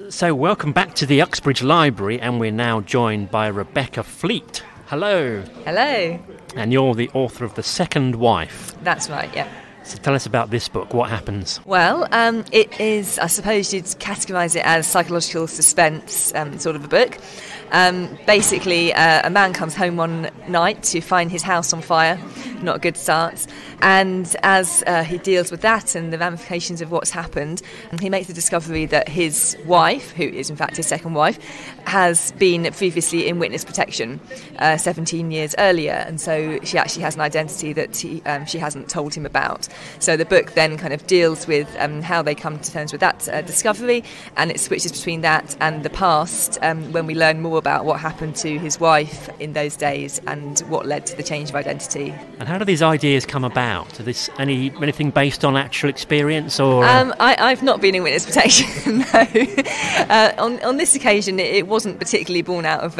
So welcome back to the Uxbridge Library, and we're now joined by Rebecca Fleet. Hello. Hello. And you're the author of The Second Wife. That's right, yeah. So tell us about this book. What happens? Well, it is, I suppose you'd categorise it as psychological suspense sort of a book. Basically, a man comes home one night to find his house on fire. Not a good start. And as he deals with that and the ramifications of what's happened, he makes the discovery that his wife, who is in fact his second wife, has been previously in witness protection 17 years earlier. And so she actually has an identity that she hasn't told him about. So the book then kind of deals with how they come to terms with that discovery, and it switches between that and the past when we learn more about what happened to his wife in those days and what led to the change of identity. And how do these ideas come about? Are this anything based on actual experience? Or I've not been in witness protection, no. On this occasion, it wasn't particularly born out of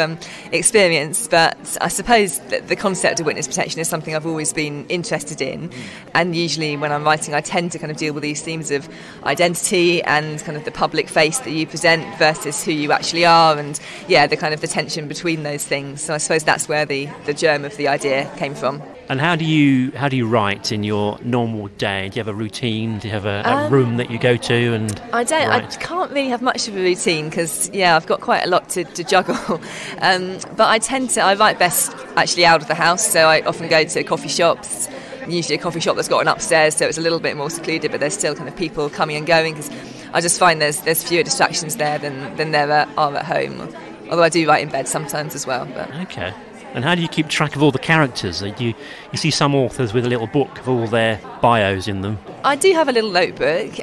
experience, but I suppose that the concept of witness protection is something I've always been interested in. And usually when I'm writing, I tend to kind of deal with these themes of identity and kind of the public face that you present versus who you actually are, and the kind of the tension between those things. So I suppose that's where the germ of the idea came from. And how do you write in your normal day? Do you have a routine? Do you have a room that you go to? And I don't. write? I can't really have much of a routine because I've got quite a lot to juggle. But I write best actually out of the house. So I often go to coffee shops. Usually a coffee shop that's got an upstairs, so it's a little bit more secluded, but there's still kind of people coming and going because I just find there's fewer distractions there than there are at home. Although I do write in bed sometimes as well. But. Okay. And how do you keep track of all the characters? You see some authors with a little book of all their bios in them. I do have a little notebook,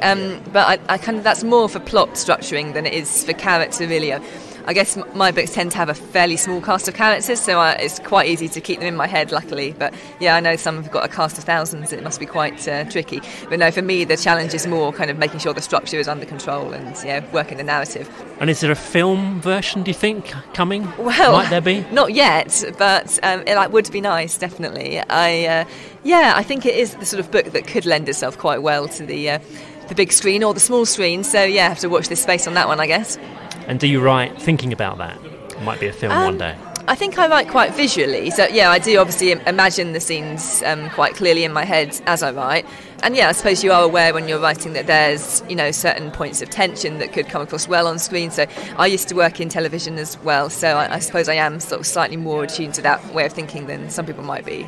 but I kind of, that's more for plot structuring than it is for character, really. I guess my books tend to have a fairly small cast of characters, so it's quite easy to keep them in my head, luckily. But I know some have got a cast of thousands, it must be quite tricky. But no, for me, the challenge is more kind of making sure the structure is under control and working the narrative. And is there a film version, do you think, coming? Well, might there be? Not yet, but it would be nice, definitely. I think it is the sort of book that could lend itself quite well to the big screen or the small screen. So I have to watch this space on that one, I guess. And do you write thinking about that? It might be a film one day. I think I write quite visually. So, I do obviously imagine the scenes quite clearly in my head as I write. And, I suppose you are aware when you're writing that there's, certain points of tension that could come across well on screen. So I used to work in television as well. So I suppose I am sort of slightly more attuned to that way of thinking than some people might be,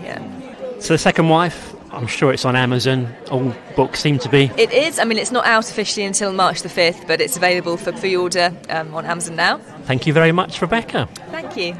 So The Second Wife, I'm sure it's on Amazon. All books seem to be. It is. I mean, it's not out officially until March the 5th, but it's available for pre-order on Amazon now. Thank you very much, Rebecca. Thank you.